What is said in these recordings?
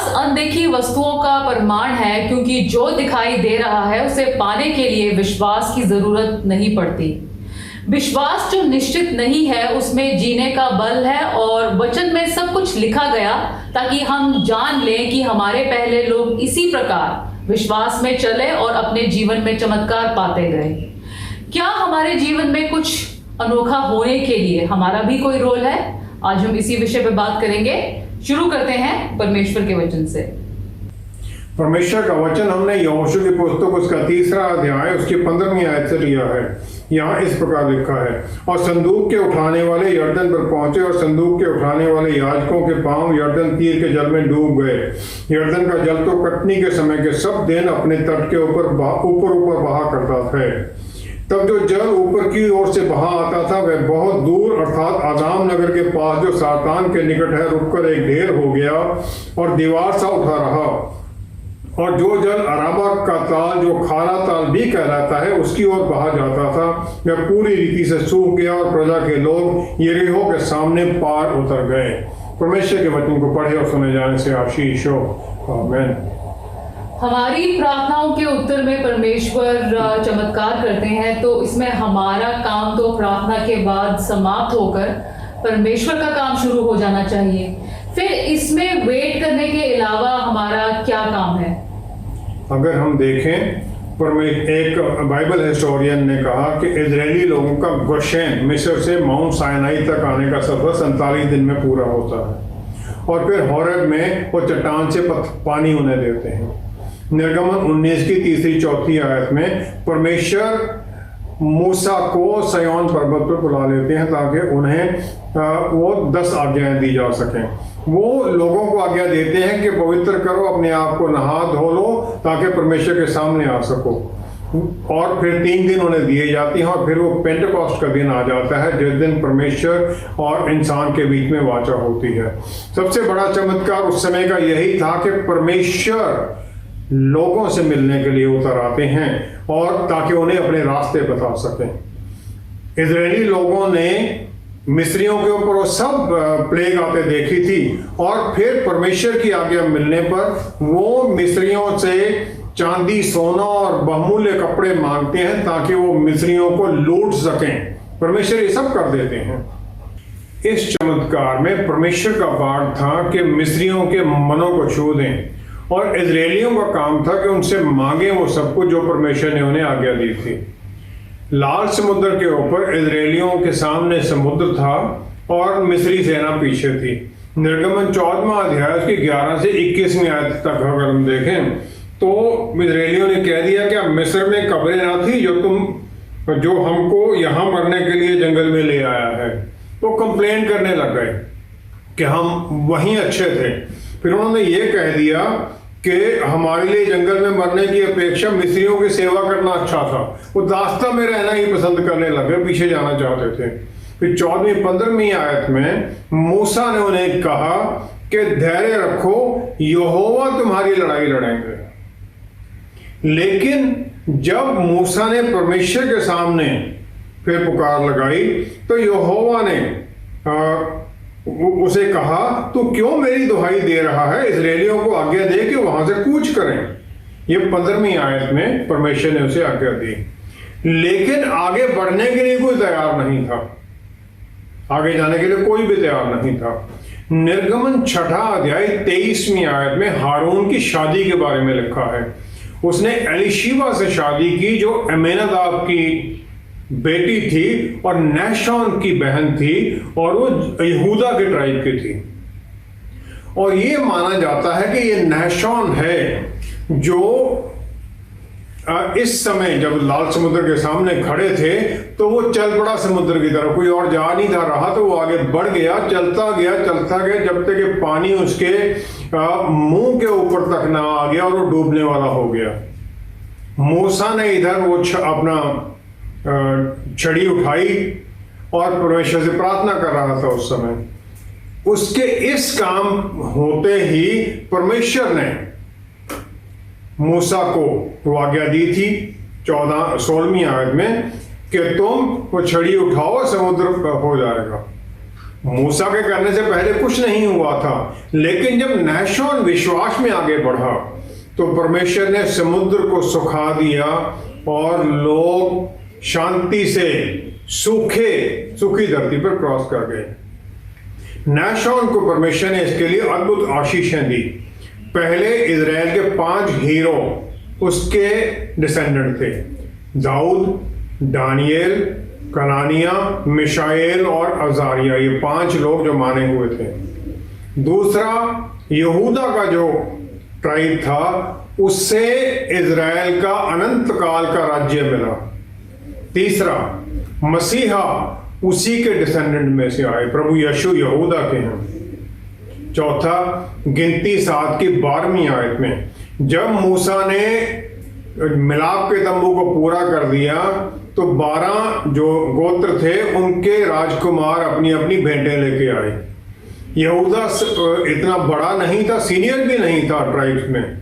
विश्वास अनदेखी वस्तुओं का प्रमाण है, क्योंकि जो दिखाई दे रहा है उसे पाने के लिए विश्वास की जरूरत नहीं पड़ती। विश्वास जो निश्चित नहीं है उसमें जीने का बल है, और वचन में सब कुछ लिखा गया ताकि हम जान लें कि हमारे पहले लोग इसी प्रकार विश्वास में चले और अपने जीवन में चमत्कार पाते गए। क्या हमारे जीवन में कुछ अनोखा होने के लिए हमारा भी कोई रोल है? आज हम इसी विषय पर बात करेंगे। शुरू करते हैं परमेश्वर के वचन से। परमेश्वर का वचन हमने यहोशू की पुस्तक उसका 3रा अध्याय उसकी 15वीं आयत से लिया है। यहाँ इस प्रकार लिखा है, और संदूक के उठाने वाले यरदन पर पहुंचे, और संदूक के उठाने वाले याजकों के पांव यरदन तीर के जल में डूब गए। यरदन का जल तो कटनी के समय के सब दिन अपने तट के ऊपर बहा करता था। तब जो जल ऊपर की ओर से बहा आता था वह बहुत दूर अर्थात आदाम नगर के पास जो सातान के निकट है रुककर एक ढेर हो गया और दीवार सा उठा रहा। और जो जल अराबा का ताल जो खारा ताल भी कहलाता है उसकी ओर बहा जाता था, वह पूरी रीति से सूख गया और प्रजा के लोग यरीहो के सामने पार उतर गए। परमेश्वर के वचन को पढ़े और सुने जाने से आशीष हो। आमीन। हमारी प्रार्थनाओं के उत्तर में परमेश्वर चमत्कार करते हैं, तो इसमें हमारा काम तो प्रार्थना के बाद समाप्त होकर परमेश्वर का काम शुरू हो जाना चाहिए। फिर इसमें वेट करने के अलावा हमारा क्या काम है? अगर हम देखें, एक बाइबल हिस्टोरियन ने कहा कि इजरायली लोगों का गोशेन मिस्र से माउंट साइनाई तक आने का सफर 47 दिन में पूरा होता है, और फिर होरेब में वो चट्टान से पानी उन्हें देते हैं। निर्गमन 19 की 3-4 आयत में परमेश्वर मूसा को सयोन पर्वत पर बुला लेते हैं ताकि उन्हें वो 10 आज्ञाएं दी जा सकें। वो लोगों को आज्ञा देते हैं कि पवित्र करो, अपने आप को नहा धो लो ताकि परमेश्वर के सामने आ सको। और फिर 3 दिन उन्हें दिए जाते हैं, और फिर वो पेंटेकोस्ट का दिन आ जाता है जिस दिन परमेश्वर और इंसान के बीच में वाचा होती है। सबसे बड़ा चमत्कार उस समय का यही था कि परमेश्वर लोगों से मिलने के लिए उतर आते हैं और ताकि उन्हें अपने रास्ते बता सकें। इजरायली लोगों ने मिस्रियों के ऊपर वो सब प्लेग आते देखी थी, और फिर परमेश्वर की आज्ञा मिलने पर वो मिस्रियों से चांदी, सोना और बहुमूल्य कपड़े मांगते हैं ताकि वो मिस्रियों को लूट सकें। परमेश्वर ये सब कर देते हैं। इस चमत्कार में परमेश्वर का पाठ था कि मिस्रियों के मनों को छू दें, और इजरायलियों का काम था कि उनसे मांगे वो सब कुछ जो परमेश्वर ने उन्हें आज्ञा दी थी। लाल समुद्र के ऊपर इजरायलियों के सामने समुद्र था और मिस्री सेना पीछे थी। निर्गमन 14वां अध्याय उसकी 11 से 21वीं आयत तक अगर हम देखें तो इजरायलियों ने कह दिया कि मिस्र में कब्रें ना थी जो हमको यहाँ मरने के लिए जंगल में ले आया है। तो कंप्लेन करने लग गए कि हम वहीं अच्छे थे। फिर उन्होंने ये कह दिया कि हमारे लिए जंगल में मरने की अपेक्षा मिस्रियों की सेवा करना अच्छा था। वो दास्ता में रहना ही पसंद करने लगे, पीछे जाना चाहते थे। फिर 14वीं-15वीं आयत में मूसा ने उन्हें कहा कि धैर्य रखो, यहोवा तुम्हारी लड़ाई लड़ेंगे। लेकिन जब मूसा ने परमेश्वर के सामने फिर पुकार लगाई तो यहोवा ने उसे कहा, तू क्यों मेरी दुहाई दे रहा है? इजरायलियों को आज्ञा दे कि वहां से कूच करें। ये 15वीं आयत में परमेश्वर ने उसे आज्ञा दी, लेकिन आगे बढ़ने के लिए कोई तैयार नहीं था। आगे जाने के लिए कोई भी तैयार नहीं था। निर्गमन 6 अध्याय 23वीं आयत में हारून की शादी के बारे में लिखा है। उसने एलिशिबा से शादी की जो अमीनादाब की बेटी थी और नहशोन की बहन थी, और वो यहूदा के ट्राइब की थी। और ये माना जाता है कि ये नहशोन है जो इस समय जब लाल समुद्र के सामने खड़े थे तो वो चल पड़ा समुद्र की तरफ, कोई और जा नहीं था रहा, तो वो आगे बढ़ गया, चलता गया जब तक कि पानी उसके मुंह के ऊपर तक ना आ गया और वो डूबने वाला हो गया। मूसा ने इधर वो अपना छड़ी उठाई और परमेश्वर से प्रार्थना कर रहा था उस समय। उसके इस काम होते ही परमेश्वर ने मूसा को वो आज्ञा दी थी 16वीं आयत में कि तुम वो छड़ी उठाओ, समुद्र हो जाएगा। मूसा के करने से पहले कुछ नहीं हुआ था, लेकिन जब नहशोन विश्वास में आगे बढ़ा तो परमेश्वर ने समुद्र को सुखा दिया और लोग शांति से सूखी धरती पर क्रॉस कर गए। नहशोन को परमेश्वर ने इसके लिए अद्भुत आशीषें दी। पहले इजराइल के 5 हीरो उसके डिसेंडेंट थे, दाऊद, दानियल, कनानिया, मिशाएल और अजारिया, ये 5 लोग जो माने हुए थे। दूसरा यहूदा का जो ट्राइब था, उससे इजराइल का अनंत काल का राज्य मिला। तीसरा मसीहा उसी के डिसेंडेंट में से आए, प्रभु यीशु यहूदा के हैं। चौथा गिनती 7 की 12वीं आयत में जब मूसा ने मिलाप के तंबू को पूरा कर दिया तो 12 जो गोत्र थे उनके राजकुमार अपनी अपनी भेंटें लेके आए। यहूदा इतना बड़ा नहीं था, सीनियर भी नहीं था ट्राइब्स में,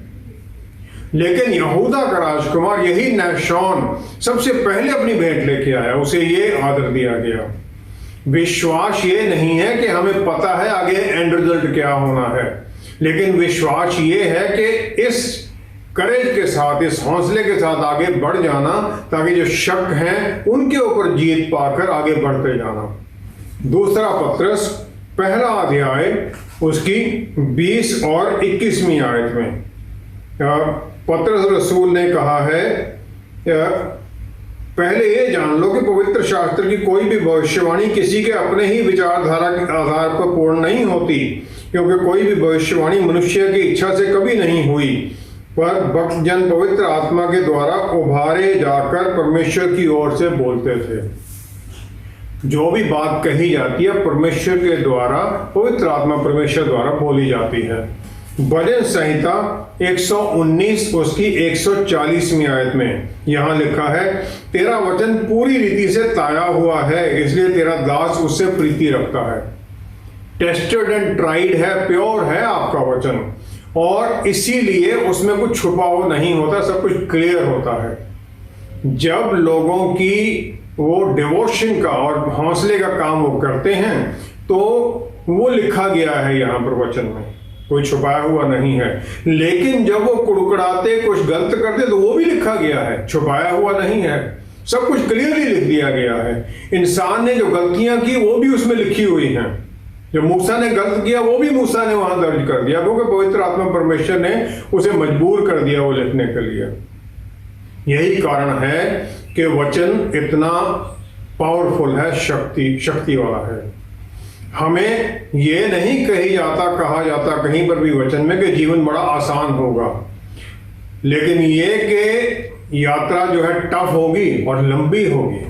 लेकिन यहूदा का राजकुमार यही नहशोन सबसे पहले अपनी भेंट लेके आया, उसे ये आदर दिया गया। विश्वास ये नहीं है कि हमें पता है आगे एंड रिजल्ट क्या होना है, लेकिन विश्वास ये है कि इस करेज के साथ, इस हौसले के साथ आगे बढ़ जाना, ताकि जो शक हैं उनके ऊपर जीत पाकर आगे बढ़ते जाना। दूसरा पत्रस पहला अध्याय उसकी 20 और 21वीं आयत में पत्रस रसूल ने कहा है, पहले ये जान लो कि पवित्र शास्त्र की कोई भी भविष्यवाणी किसी के अपने ही विचारधारा के आधार पर पूर्ण नहीं होती, क्योंकि कोई भी भविष्यवाणी मनुष्य की इच्छा से कभी नहीं हुई, पर भक्तजन पवित्र आत्मा के द्वारा उभारे जाकर परमेश्वर की ओर से बोलते थे। जो भी बात कही जाती है परमेश्वर के द्वारा, पवित्र आत्मा परमेश्वर द्वारा बोली जाती है। भजन संहिता 119 उसकी 140वीं आयत में यहां लिखा है, तेरा वचन पूरी रीति से ताया हुआ है, इसलिए तेरा दास उससे प्रीति रखता है। टेस्टेड एंड ट्राइड है, प्योर है आपका वचन, और इसीलिए उसमें कुछ छुपा हुआ नहीं होता, सब कुछ क्लियर होता है। जब लोगों की वो डिवोशन का और हौसले का काम वो करते हैं तो वो लिखा गया है यहाँ पर वचन में, कोई छुपाया हुआ नहीं है। लेकिन जब वो कुड़कुड़ाते, कुछ गलत करते, तो वो भी लिखा गया है, छुपाया हुआ नहीं है, सब कुछ क्लियरली लिख दिया गया है। इंसान ने जो गलतियां की वो भी उसमें लिखी हुई हैं। जो मूसा ने गलत किया वो भी मूसा ने वहां दर्ज कर दिया, क्योंकि पवित्र आत्मा परमेश्वर ने उसे मजबूर कर दिया वो लिखने के लिए। यही कारण है कि वचन इतना पावरफुल है, शक्ति वाला है। हमें ये नहीं कहा जाता कहीं पर भी वचन में कि जीवन बड़ा आसान होगा, लेकिन ये कि यात्रा जो है टफ होगी और लंबी होगी।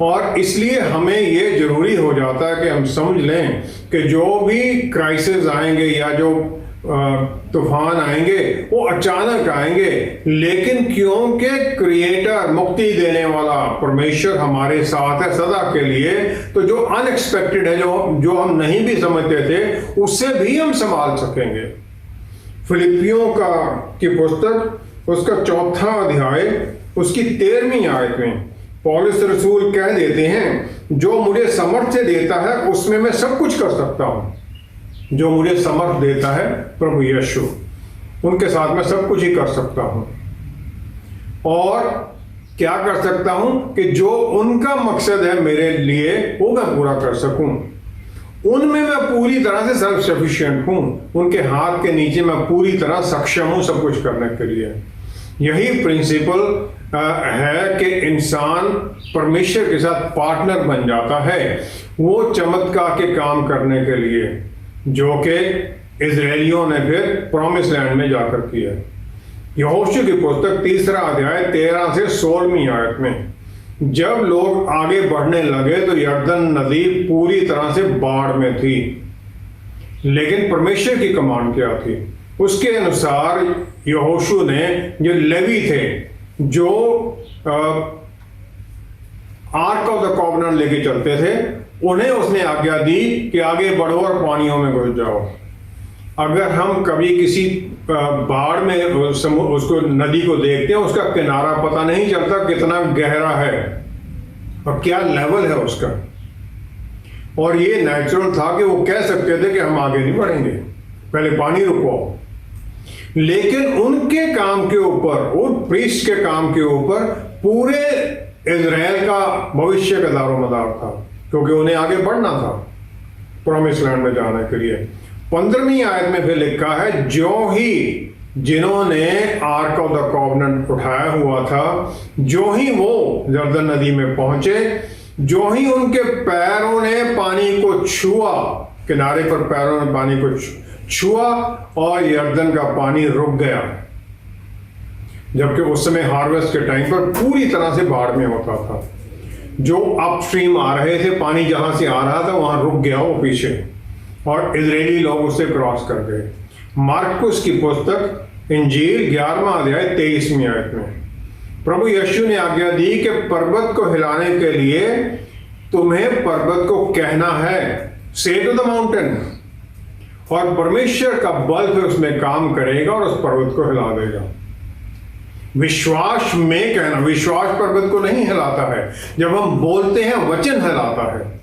और इसलिए हमें ये जरूरी हो जाता है कि हम समझ लें कि जो भी क्राइसिस आएंगे या जो तूफान आएंगे वो अचानक आएंगे, लेकिन क्योंकि क्रिएटर, मुक्ति देने वाला परमेश्वर हमारे साथ है सदा के लिए, तो जो अनएक्सपेक्टेड है, जो हम नहीं भी समझते थे, उससे भी हम संभाल सकेंगे। फिलिपियों की पुस्तक उसका 4वां अध्याय उसकी 13वीं आयत में पौलुस रसूल कह देते हैं, जो मुझे सामर्थ्य देता है उसमें मैं सब कुछ कर सकता हूं। जो मुझे समर्थ देता है प्रभु यीशु, उनके साथ मैं सब कुछ ही कर सकता हूं। और क्या कर सकता हूं कि जो उनका मकसद है मेरे लिए वो मैं पूरा कर सकूं। उनमें मैं पूरी तरह से सेल्फ सफिशिएंट हूं, उनके हाथ के नीचे मैं पूरी तरह सक्षम हूं सब कुछ करने के लिए। यही प्रिंसिपल है कि इंसान परमेश्वर के साथ पार्टनर बन जाता है वो चमत्कार के काम करने के लिए, जो कि इजरायलियों ने फिर प्रॉमिस लैंड में जाकर किया। यहोशू की पुस्तक 3रा अध्याय 13 से 16वीं आयत में जब लोग आगे बढ़ने लगे तो यरदन नदी पूरी तरह से बाढ़ में थी, लेकिन परमेश्वर की कमांड क्या थी? उसके अनुसार यहोशू ने जो लेवी थे, जो आर्क ऑफ द कॉवेनेंट लेके चलते थे, उन्हें उसने आज्ञा दी कि आगे बढ़ो और पानियों में घुस जाओ। अगर हम कभी किसी बाढ़ में उसको नदी को देखते हैं, उसका किनारा पता नहीं चलता कितना गहरा है और क्या लेवल है उसका। और ये नेचुरल था कि वो कह सकते थे कि हम आगे नहीं बढ़ेंगे, पहले पानी रुकवाओ। लेकिन उनके काम के ऊपर, उन प्रीस्ट के काम के ऊपर पूरे इजराइल का भविष्य का दारोमदार था, क्योंकि उन्हें आगे बढ़ना था प्रॉमिस लैंड में जाने के लिए। 15वीं आयत में फिर लिखा है, जो ही जिन्होंने आर्क ऑफ द कॉवेनेंट उठाया हुआ था, जो ही वो यरदन नदी में पहुंचे, जो ही उनके पैरों ने पानी को छुआ, किनारे पर पैरों ने पानी को छुआ और यरदन का पानी रुक गया। जबकि उस समय हार्वेस्ट के टाइम पर पूरी तरह से बाढ़ में होता था। जो अपस्ट्रीम आ रहे थे, पानी जहां से आ रहा था वहां रुक गया वो पीछे, और इजरायली लोग उसे क्रॉस कर गए। मार्कुस की पुस्तक इंजील 11वां अध्याय 23वीं आयत में प्रभु यीशु ने आज्ञा दी कि पर्वत को हिलाने के लिए तुम्हें पर्वत को कहना है, से टू द माउंटेन, और परमेश्वर का बल फिर उसमें काम करेगा और उस पर्वत को हिला देगा। विश्वास में कहना, विश्वास पर्वत को नहीं हिलाता है, जब हम बोलते हैं वचन हिलाता है।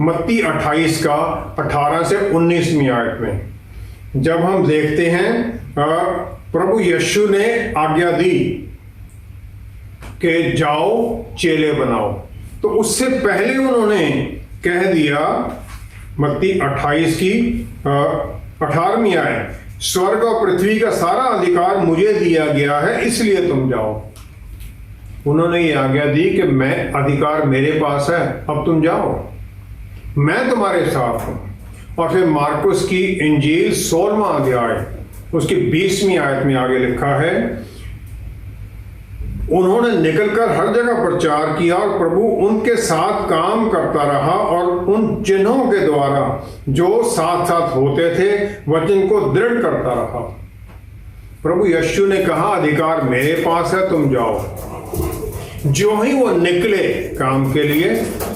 मत्ती 28 का 18 से 19वीं आयत में जब हम देखते हैं प्रभु यीशु ने आज्ञा दी कि जाओ चेले बनाओ, तो उससे पहले उन्होंने कह दिया, मत्ती 28 की 18वीं आयत, स्वर्ग और पृथ्वी का सारा अधिकार मुझे दिया गया है, इसलिए तुम जाओ। उन्होंने ये आज्ञा दी कि मैं अधिकार मेरे पास है, अब तुम जाओ, मैं तुम्हारे साथ हूं। और फिर मार्कुस की इंजील 16वां अध्याय उसकी 20वीं आयत में आगे लिखा है, उन्होंने निकलकर हर जगह प्रचार किया और प्रभु उनके साथ काम करता रहा और उन चिन्हों के द्वारा जो साथ साथ होते थे वचन को दृढ़ करता रहा। प्रभु यीशु ने कहा, अधिकार मेरे पास है, तुम जाओ। जो ही वो निकले काम के लिए,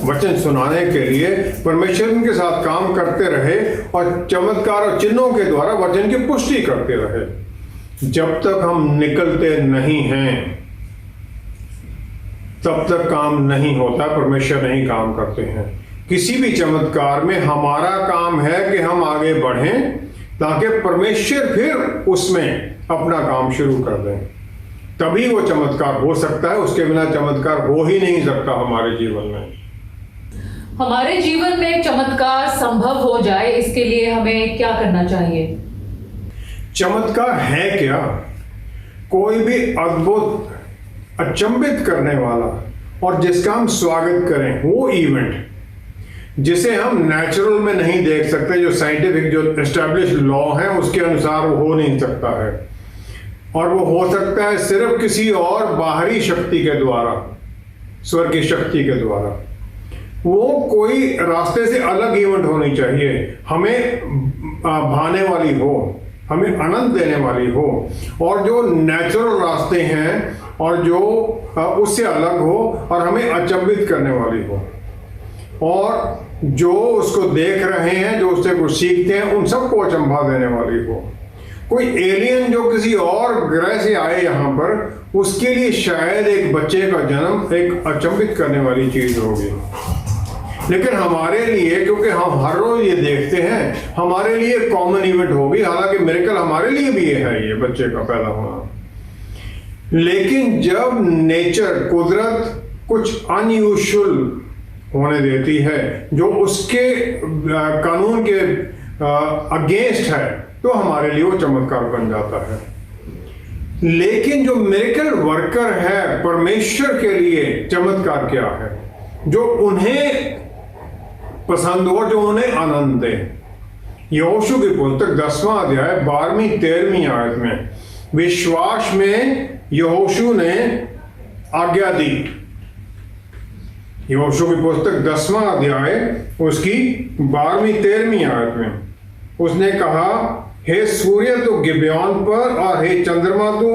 वचन सुनाने के लिए, परमेश्वर उनके साथ काम करते रहे और चमत्कार और चिन्हों के द्वारा वचन की पुष्टि करते रहे। जब तक हम निकलते नहीं हैं तब तक काम नहीं होता, परमेश्वर नहीं काम करते हैं। किसी भी चमत्कार में हमारा काम है कि हम आगे बढ़ें ताकि परमेश्वर फिर उसमें अपना काम शुरू कर दें, तभी वो चमत्कार हो सकता है। उसके बिना चमत्कार हो ही नहीं सकता हमारे जीवन में। हमारे जीवन में चमत्कार संभव हो जाए, इसके लिए हमें क्या करना चाहिए? चमत्कार है क्या? कोई भी अद्भुत, अचंभित करने वाला और जिसका हम स्वागत करें, वो इवेंट जिसे हम नेचुरल में नहीं देख सकते, जो साइंटिफिक, जो एस्टैब्लिश लॉ है उसके अनुसार वो हो नहीं सकता है, और वो हो सकता है सिर्फ किसी और बाहरी शक्ति के द्वारा, स्वर्ग की शक्ति के द्वारा। वो कोई रास्ते से अलग इवेंट होनी चाहिए, हमें भाने वाली हो, हमें आनंद देने वाली हो, और जो नेचुरल रास्ते हैं और जो उससे अलग हो और हमें अचंभित करने वाली हो, और जो उसको देख रहे हैं, जो उससे कुछ सीखते हैं, उन सबको अचंभा देने वाली हो। कोई एलियन जो किसी और ग्रह से आए यहाँ पर, उसके लिए शायद एक बच्चे का जन्म एक अचंभित करने वाली चीज होगी, लेकिन हमारे लिए, क्योंकि हम हर रोज ये देखते हैं, हमारे लिए कॉमन इवेंट होगी। हालांकि मिरेकल हमारे लिए भी है ये बच्चे का पैदा होना, लेकिन जब नेचर, कुदरत कुछ अनयूजुअल होने देती है जो उसके कानून के अगेंस्ट है, तो हमारे लिए वो चमत्कार बन जाता है। लेकिन जो मिरेकल वर्कर है, परमेश्वर के लिए चमत्कार क्या है? जो उन्हें पसंद हो, जो उन्हें आनंद दे। यहोशू की पुस्तक 10वां अध्याय 12वीं 13वीं आयत में विश्वास में यहोशू ने आज्ञा दी। यहोशू की पुस्तक 10वां अध्याय उसकी 12वीं 13वीं आयत में उसने कहा, हे सूर्य तू गिबेयोन पर और हे चंद्रमा तू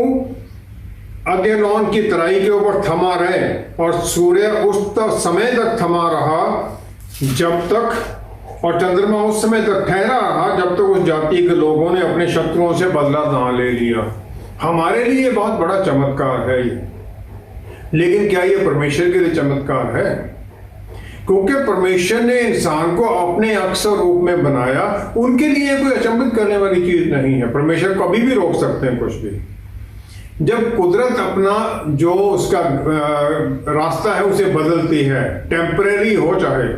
अद्यलोन की तराई के ऊपर थमा रहे। और सूर्य उस समय तक थमा रहा जब तक, और चंद्रमा उस समय तक ठहरा रहा जब तक उस जाति के लोगों ने अपने शत्रुओं से बदला ना ले लिया। हमारे लिए बहुत बड़ा चमत्कार है ये, लेकिन क्या ये परमेश्वर के लिए चमत्कार है? क्योंकि परमेश्वर ने इंसान को अपने अक्स और रूप में बनाया, उनके लिए कोई अचंभित करने वाली चीज नहीं है। परमेश्वर कभी भी रोक सकते हैं कुछ भी। जब कुदरत अपना जो उसका रास्ता है उसे बदलती है, टेम्परेरी हो चाहे,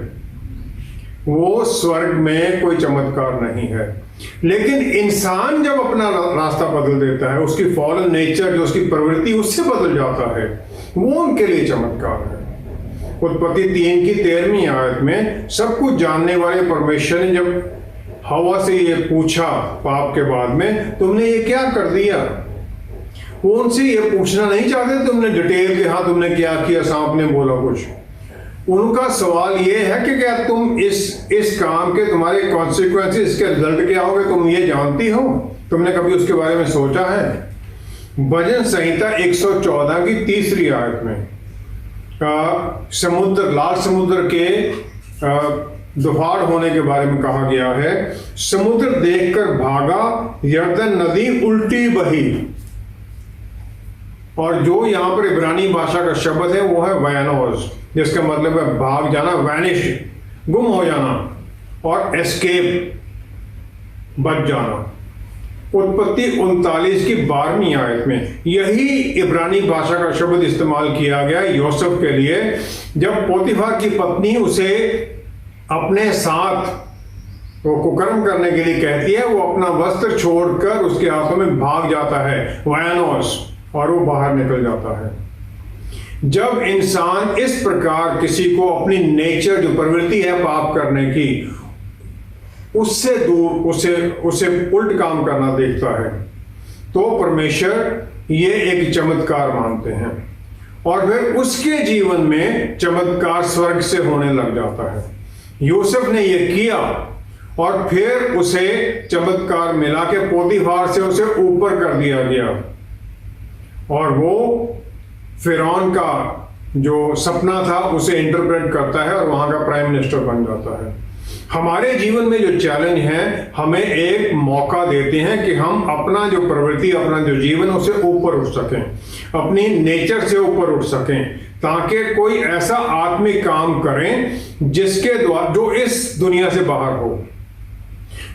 वो स्वर्ग में कोई चमत्कार नहीं है। लेकिन इंसान जब अपना रास्ता बदल देता है, उसकी फॉलन नेचर जो उसकी प्रवृत्ति उससे बदल जाता है, वो उनके लिए चमत्कार है। उत्पत्ति 3 की 13वीं आयत में सब कुछ जानने वाले परमेश्वर ने जब हवा से ये पूछा पाप के बाद में, तुमने ये क्या कर दिया, वो उनसे ये पूछना नहीं चाहते तुमने डिटेल के, हाँ तुमने क्या किया, सांप ने बोला कुछ। उनका सवाल ये है कि क्या तुम इस काम के तुम्हारे कॉन्सिक्वेंसेस, इसके रिजल्ट क्या होंगे, तुम ये जानती हो, तुमने कभी उसके बारे में सोचा है? भजन संहिता 114 की 3री आयत में समुद्र, लाल समुद्र के दुफाड़ होने के बारे में कहा गया है। समुद्र देखकर भागा, यरदन नदी उल्टी बही। और जो यहाँ पर इब्रानी भाषा का शब्द है वो है वैनोज, जिसका मतलब है भाग जाना, वैनिश, गुम हो जाना, और एस्केप, बच जाना। उत्पत्ति 39 की 12वीं आयत में यही इब्रानी भाषा का शब्द इस्तेमाल किया गया यूसुफ के लिए, जब पोतीफर की पत्नी उसे अपने साथ वो कुकर्म करने के लिए कहती है, वो अपना वस्त्र छोड़कर उसके हाथों में भाग जाता है, वैनोस, और वो बाहर निकल जाता है। जब इंसान इस प्रकार किसी को अपनी नेचर जो प्रवृत्ति है पाप करने की, उससे दूर उसे उल्ट काम करना देखता है, तो परमेश्वर ये एक चमत्कार मानते हैं, और फिर उसके जीवन में चमत्कार स्वर्ग से होने लग जाता है। यूसुफ ने ये किया और फिर उसे चमत्कार मिला कि पोतीफार से उसे ऊपर कर दिया गया, और वो फिरौन का जो सपना था उसे इंटरप्रेट करता है और वहां का प्राइम मिनिस्टर बन जाता है। हमारे जीवन में जो चैलेंज है, हमें एक मौका देते हैं कि हम अपना जो प्रवृत्ति, अपना जो जीवन, उसे ऊपर उठ सकें, अपनी नेचर से ऊपर उठ सकें, ताकि कोई ऐसा आत्मिक काम करें जिसके द्वारा जो इस दुनिया से बाहर हो।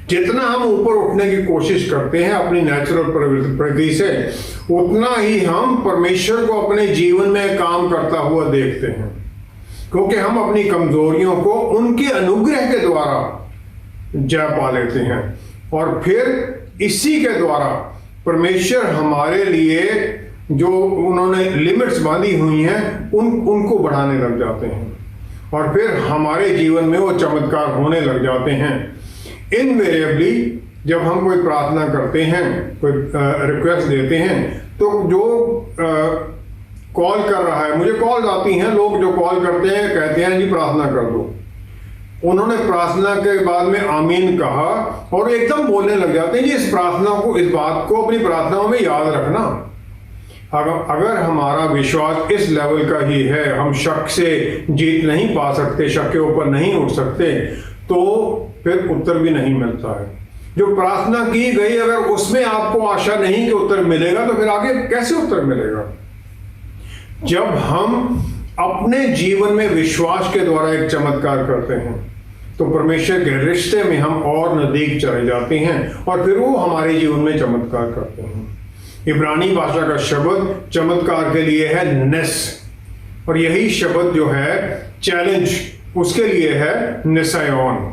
जितना हम ऊपर उठने की कोशिश करते हैं अपनी नेचुरल प्रवृत्ति से, उतना ही हम परमेश्वर को अपने जीवन में काम करता हुआ देखते हैं, क्योंकि हम अपनी कमजोरियों को उनके अनुग्रह के द्वारा जय पा लेते हैं, और फिर इसी के द्वारा परमेश्वर हमारे लिए जो उन्होंने लिमिट्स बांधी हुई हैं उनको बढ़ाने लग जाते हैं, और फिर हमारे जीवन में वो चमत्कार होने लग जाते हैं। इनवेरिएबली जब हम कोई प्रार्थना करते हैं, कोई रिक्वेस्ट देते हैं, तो जो कॉल कर रहा है, मुझे कॉल आती हैं, लोग जो कॉल करते हैं कहते हैं जी प्रार्थना कर दो। उन्होंने प्रार्थना के बाद में आमीन कहा और एकदम बोलने लग जाते हैं जी इस प्रार्थना को, इस बात को अपनी प्रार्थनाओं में याद रखना। अगर हमारा विश्वास इस लेवल का ही है, हम शक से जीत नहीं पा सकते, शक के ऊपर नहीं उठ सकते, तो फिर उत्तर भी नहीं मिलता है। जो प्रार्थना की गई अगर उसमें आपको आशा नहीं कि उत्तर मिलेगा, तो फिर आगे कैसे उत्तर मिलेगा? जब हम अपने जीवन में विश्वास के द्वारा एक चमत्कार करते हैं, तो परमेश्वर के रिश्ते में हम और नजदीक चले जाते हैं, और फिर वो हमारे जीवन में चमत्कार करते हैं। इब्रानी भाषा का शब्द चमत्कार के लिए है नेस, और यही शब्द जो है चैलेंज उसके लिए है निसायोन,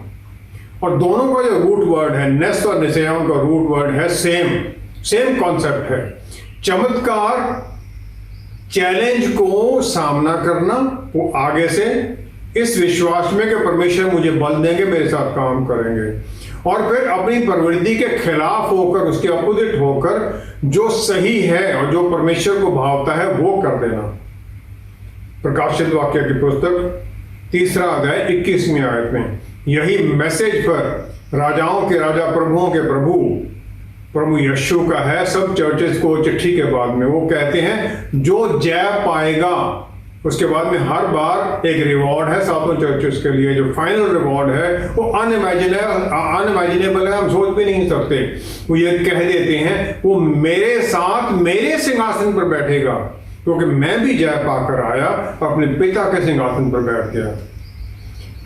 और दोनों का जो रूट वर्ड है नेस और निसायोन का रूट वर्ड है सेम कॉन्सेप्ट है। चमत्कार चैलेंज को सामना करना, वो आगे से इस विश्वास में कि परमेश्वर मुझे बल देंगे, मेरे साथ काम करेंगे, और फिर अपनी प्रवृत्ति के खिलाफ होकर, उसके अपोजिट होकर जो सही है और जो परमेश्वर को भावता है वो कर देना। प्रकाशित वाक्य की पुस्तक 3रा अध्याय 21वीं आयत में यही मैसेज पर राजाओं के राजा, प्रभुओं के प्रभु यीशु का है सब चर्चेस को चिट्ठी के बाद में। वो कहते हैं जो जय पाएगा, उसके बाद में हर बार एक रिवॉर्ड है सातों चर्चेस के लिए, जो फाइनल रिवॉर्ड है वो अनइमेजिनेबल है, हम सोच भी नहीं सकते। वो ये कह देते हैं वो मेरे साथ मेरे सिंहासन पर बैठेगा, क्योंकि मैं भी जय पाकर आया, अपने पिता के सिंहासन पर बैठ गया।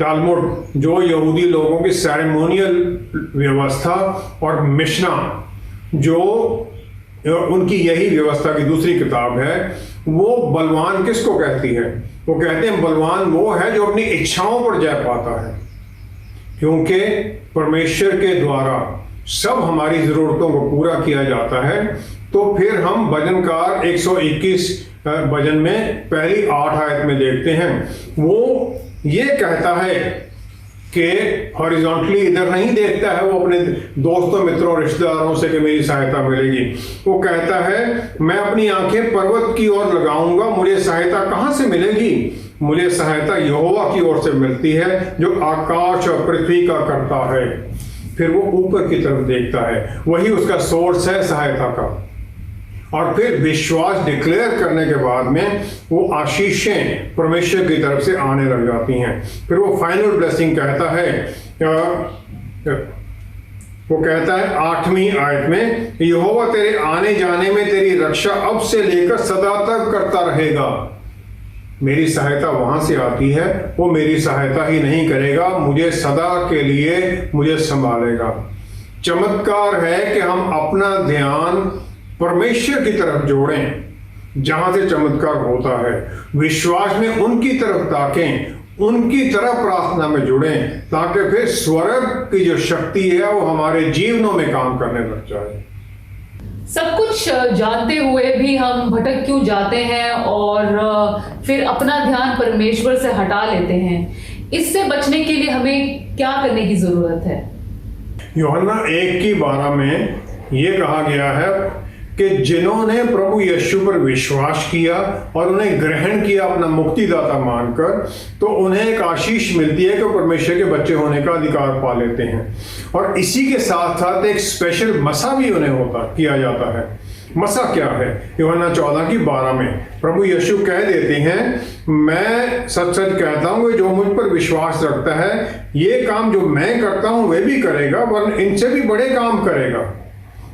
टालमुड जो यहूदी लोगों की सेरेमोनियल व्यवस्था और मिशना जो उनकी यही व्यवस्था की दूसरी किताब है, वो बलवान किसको कहती है? वो कहते हैं बलवान वो है जो अपनी इच्छाओं पर जय पाता है, क्योंकि परमेश्वर के द्वारा सब हमारी जरूरतों को पूरा किया जाता है। तो फिर हम भजनकार 121 भजन में पहली 8 आयत में देखते हैं, वो ये कहता है कि हॉरिजॉन्टली इधर नहीं देखता है वो अपने दोस्तों मित्रों रिश्तेदारों से कि मेरी सहायता मिलेगी। वो कहता है मैं अपनी आंखें पर्वत की ओर लगाऊंगा, मुझे सहायता कहां से मिलेगी? मुझे सहायता यहोवा की ओर से मिलती है जो आकाश और पृथ्वी का करता है। फिर वो ऊपर की तरफ देखता है, वही उसका सोर्स है सहायता का। और फिर विश्वास डिक्लेयर करने के बाद में वो आशीषें परमेश्वर की तरफ से आने लग जाती हैं। फिर वो फाइनल ब्लेसिंग कहता है, वो कहता है 8वीं आयत में, यहोवा तेरे आने जाने में तेरी रक्षा अब से लेकर सदा तक करता रहेगा। मेरी सहायता वहां से आती है, वो मेरी सहायता ही नहीं करेगा, मुझे सदा के लिए मुझे संभालेगा। चमत्कार है कि हम अपना ध्यान परमेश्वर की तरफ जोड़ें, जहां से चमत्कार होता है। विश्वास में उनकी तरफ ताकें, उनकी तरफ प्रार्थना में जुड़ें, ताकि फिर स्वर्ग की जो शक्ति है वो हमारे जीवनों में काम करने लग जाए। सब कुछ जानते हुए भी हम भटक क्यों जाते हैं और फिर अपना ध्यान परमेश्वर से हटा लेते हैं? इससे बचने के लिए हमें क्या करने की जरूरत है? यूहन्ना 1:12 में यह कहा गया है कि जिन्होंने प्रभु यीशु पर विश्वास किया और उन्हें ग्रहण किया अपना मुक्तिदाता मानकर, तो उन्हें एक आशीष मिलती है कि परमेश्वर के बच्चे होने का अधिकार पा लेते हैं। और इसी के साथ साथ एक स्पेशल मसा भी उन्हें किया जाता है। मसा क्या है? यूहन्ना 14:12 में प्रभु यीशु कह देते हैं, मैं सच सच कहता हूं कि जो मुझ पर विश्वास रखता है ये काम जो मैं करता हूं वे भी करेगा, वरन इनसे भी बड़े काम करेगा,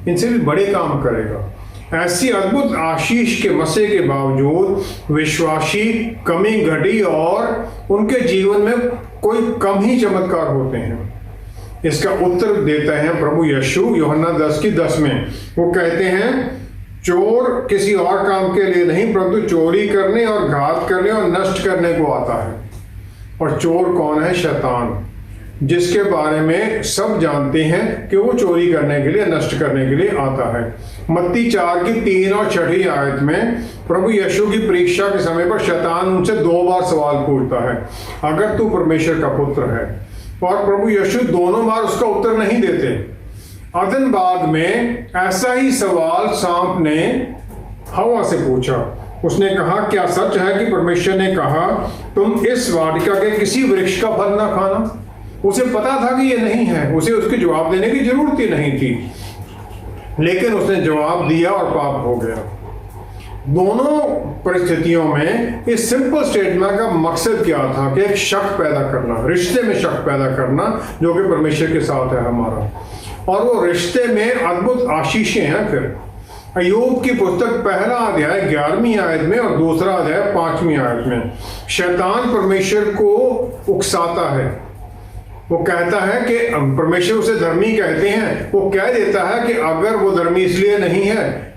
इनसे भी बड़े काम करेगा। ऐसी अद्भुत आशीष के मसे के बावजूद विश्वासी कमी घटी और उनके जीवन में कोई कम ही चमत्कार होते हैं। इसका उत्तर देते हैं प्रभु यीशु यूहन्ना 10:10 में। वो कहते हैं, चोर किसी और काम के लिए नहीं परंतु चोरी करने और घात करने और नष्ट करने को आता है। और चोर कौन है? शैतान, जिसके बारे में सब जानते हैं कि वो चोरी करने के लिए, नष्ट करने के लिए आता है। मत्ती 4:3 और 6 आयत में प्रभु यीशु की परीक्षा के समय पर शैतान उनसे 2 बार सवाल पूछता है, अगर तू परमेश्वर का पुत्र है। और प्रभु यीशु दोनों बार उसका उत्तर नहीं देते। अदन बाग में ऐसा ही सवाल सांप ने हवा से पूछा। उसने कहा, क्या सच है कि परमेश्वर ने कहा तुम इस वाटिका के किसी वृक्ष का फल ना खाना? उसे पता था कि ये नहीं है, उसे उसके जवाब देने की जरूरत ही नहीं थी, लेकिन उसने जवाब दिया और पाप हो गया। दोनों परिस्थितियों में इस सिंपल स्टेटमेंट का मकसद क्या था कि एक शक पैदा करना, रिश्ते में शक पैदा करना जो कि परमेश्वर के साथ है हमारा। और वो रिश्ते में अद्भुत आशीषें हैं। फिर अय्यूब की पुस्तक पहला अध्याय 11वीं आयत में और दूसरा अध्याय 5वीं आयत में शैतान परमेश्वर को उकसाता है। वो कहता है कि परमेश्वर उसे धर्मी कहते हैं। वो कह देता है कि अगर वो धर्मी इसलिए नहीं है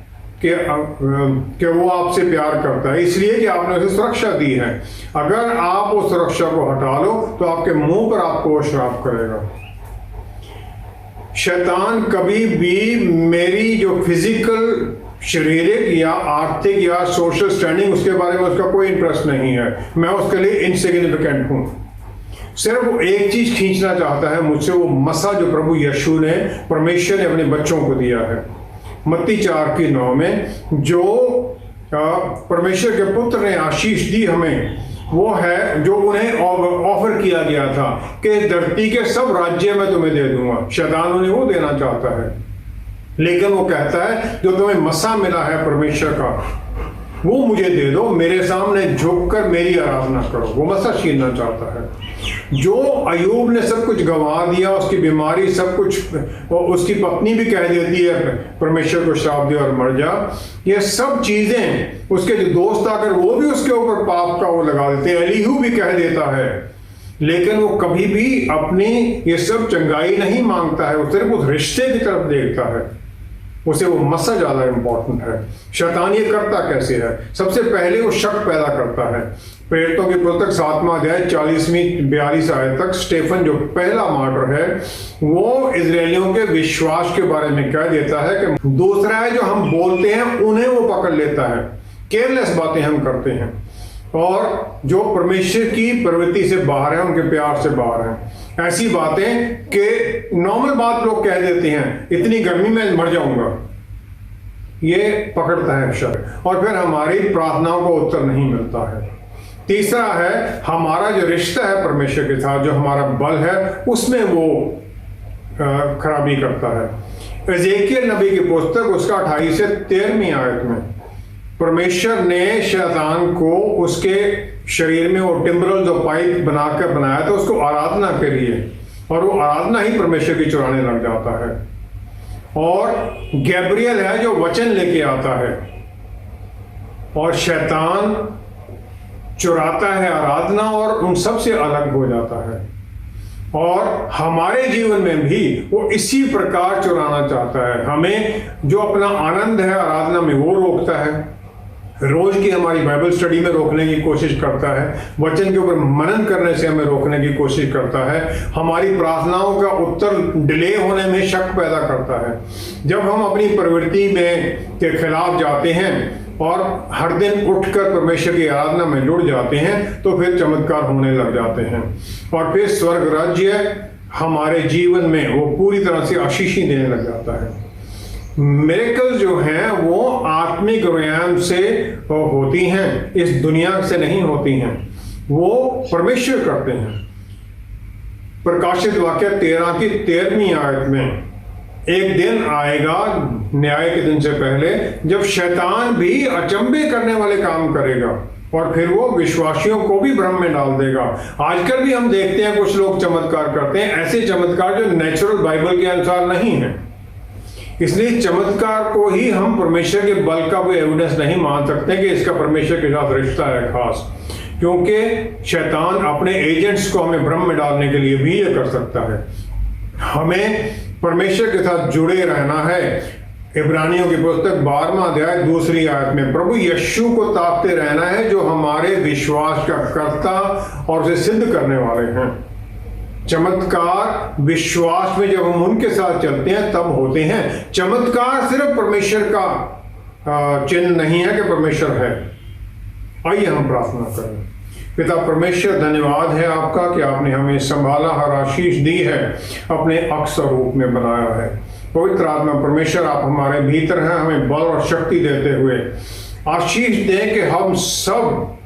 कि वो आपसे प्यार करता है, इसलिए कि आपने उसे सुरक्षा दी है। अगर आप उस सुरक्षा को हटा लो तो आपके मुंह पर आपको श्राप करेगा। शैतान कभी भी मेरी जो फिजिकल, शारीरिक या आर्थिक या सोशल स्टैंडिंग, उसके बारे में उसका कोई इंटरेस्ट नहीं है। मैं उसके लिए इनसिग्निफिकेंट हूं। सिर्फ वो एक चीज खींचना चाहता है मुझसे, वो मसा जो प्रभु यीशु ने, परमेश्वर ने अपने बच्चों को दिया है। मत्ती 4:9 में जो परमेश्वर के पुत्र ने आशीष दी हमें, वो है जो उन्हें ऑफर किया गया था कि धरती के सब राज्य मैं तुम्हें दे दूंगा। शैतान उन्हें वो देना चाहता है, लेकिन वो कहता है जो तुम्हें मसा मिला है परमेश्वर का वो मुझे दे दो, मेरे सामने झुककर मेरी आराधना करो। वो मसा छीनना चाहता है। जो अय्यूब ने सब कुछ गंवा दिया, उसकी बीमारी सब कुछ, और उसकी पत्नी भी कह देती है परमेश्वर को श्राप दे और मर जा, ये सब चीजें उसके जो दोस्त आकर वो भी उसके ऊपर पाप का वो लगा देते हैं। एलीहू भी कह देता है, लेकिन वो कभी भी अपनी ये सब चंगाई नहीं मांगता है, वो सिर्फ उस रिश्ते की तरफ देखता है। उसे वो मसला ज्यादा इंपॉर्टेंट है। शैतान ये करता कैसे है? सबसे पहले वो शक पैदा करता है। प्रेरितों की पुस्तक 7वां अध्याय 40वीं 42 आयत तक स्टेफन जो पहला मार्टर है, वो इजरायलियों के विश्वास के बारे में कह देता है कि दूसरा है जो हम बोलते हैं उन्हें वो पकड़ लेता है। केयरलेस बातें हम करते हैं और जो परमेश्वर की प्रवृत्ति से बाहर है, उनके प्यार से बाहर है। ऐसी बातें कि नॉर्मल बात लोग कह देते हैं, इतनी गर्मी में मर जाऊंगा, ये पकड़ता है शर, और फिर हमारी प्रार्थनाओं को उत्तर नहीं मिलता है। तीसरा है हमारा जो रिश्ता है परमेश्वर के साथ, जो हमारा बल है, उसमें वो खराबी करता है। एजेकियल नबी की पुस्तक उसका 28 से 13वीं आयत में परमेश्वर ने शैतान को उसके शरीर में वो टिम्बरल जो पाइप बनाकर बनाया था उसको आराधना के लिए, और वो आराधना ही परमेश्वर की चुराने लग जाता है। और गैब्रियल है जो वचन लेके आता है, और शैतान चुराता है आराधना और उन सब से अलग हो जाता है। और हमारे जीवन में भी वो इसी प्रकार चुराना चाहता है। हमें जो अपना आनंद है आराधना में वो रोकता है, रोज की हमारी बाइबल स्टडी में रोकने की कोशिश करता है, वचन के ऊपर मनन करने से हमें रोकने की कोशिश करता है, हमारी प्रार्थनाओं का उत्तर डिले होने में शक पैदा करता है। जब हम अपनी प्रवृत्ति में के खिलाफ जाते हैं और हर दिन उठकर परमेश्वर की आराधना में जुड़ जाते हैं, तो फिर चमत्कार होने लग जाते हैं, और फिर स्वर्ग राज्य हमारे जीवन में वो पूरी तरह से आशीष ही देने लग जाता है। मिरेकल जो हैं वो आत्मिक व्यायाम से होती हैं, इस दुनिया से नहीं होती हैं, वो परमेश्वर करते हैं। प्रकाशित वाक्य 13 की 13वीं आयत में एक दिन आएगा न्याय के दिन से पहले जब शैतान भी अचंभे करने वाले काम करेगा, और फिर वो विश्वासियों को भी भ्रम में डाल देगा। आजकल भी हम देखते हैं कुछ लोग चमत्कार करते हैं, ऐसे चमत्कार जो नेचुरल बाइबल के अनुसार नहीं है। इसलिए चमत्कार को ही हम परमेश्वर के बल का कोई एविडेंस नहीं मान सकते कि इसका परमेश्वर के साथ रिश्ता है खास, क्योंकि शैतान अपने एजेंट्स को हमें भ्रम में डालने के लिए भी ये कर सकता है। हमें परमेश्वर के साथ जुड़े रहना है। इब्रानियों की पुस्तक 12वां अध्याय 2री आयत में प्रभु यीशु को ताकते रहना है जो हमारे विश्वास का कर्ता और उसे सिद्ध करने वाले हैं। चमत्कार विश्वास में जब हम उनके साथ चलते हैं तब होते हैं। चमत्कार सिर्फ परमेश्वर का चिन्ह नहीं है कि परमेश्वर है। आइए हम प्रार्थना करें। पिता परमेश्वर, धन्यवाद है आपका कि आपने हमें संभाला, हर आशीष दी है, अपने अक्सर रूप में बनाया है। पवित्र आत्मा परमेश्वर, आप हमारे भीतर हैं, हमें बल और शक्ति देते हुए आशीष दें कि हम सब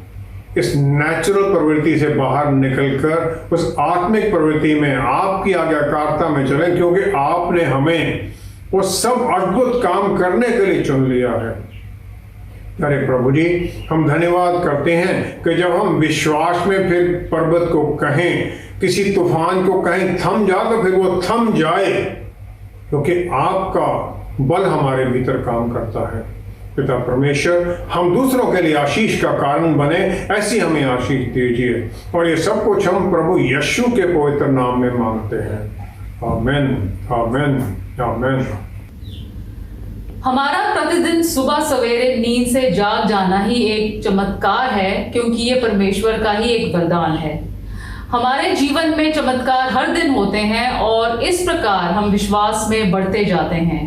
इस नेचुरल प्रवृत्ति से बाहर निकलकर उस आत्मिक प्रवृत्ति में आपकी आज्ञाकारिता में चलें, क्योंकि आपने हमें वो सब अद्भुत काम करने के लिए चुन लिया है। अरे प्रभु जी, हम धन्यवाद करते हैं कि जब हम विश्वास में फिर पर्वत को कहें, किसी तूफान को कहें थम जा, तो फिर वो थम जाए, क्योंकि आपका बल हमारे भीतर काम करता है। पिता परमेश्वर, हम दूसरों के लिए आशीष का कारण बने, ऐसी हमें आशीष दीजिए, और ये सब कुछ हम प्रभु यीशु के पवित्र नाम में मांगते हैं। आमीन, आमीन, आमीन। हमारा प्रतिदिन सुबह सवेरे नींद से जाग जाना ही एक चमत्कार है, क्योंकि ये परमेश्वर का ही एक वरदान है। हमारे जीवन में चमत्कार हर दिन होते हैं और इस प्रकार हम विश्वास में बढ़ते जाते हैं।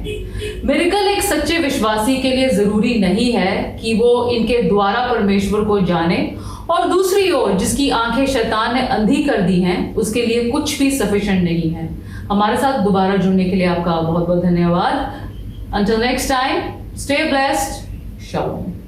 मिरेकल एक सच्चे विश्वासी के लिए जरूरी नहीं है कि वो इनके द्वारा परमेश्वर को जाने, और दूसरी ओर जिसकी आंखें शैतान ने अंधी कर दी हैं, उसके लिए कुछ भी सफिशिएंट नहीं है। हमारे साथ दोबारा जुड़ने के लिए आपका बहुत बहुत धन्यवाद। Until next time, stay blessed. Shalom.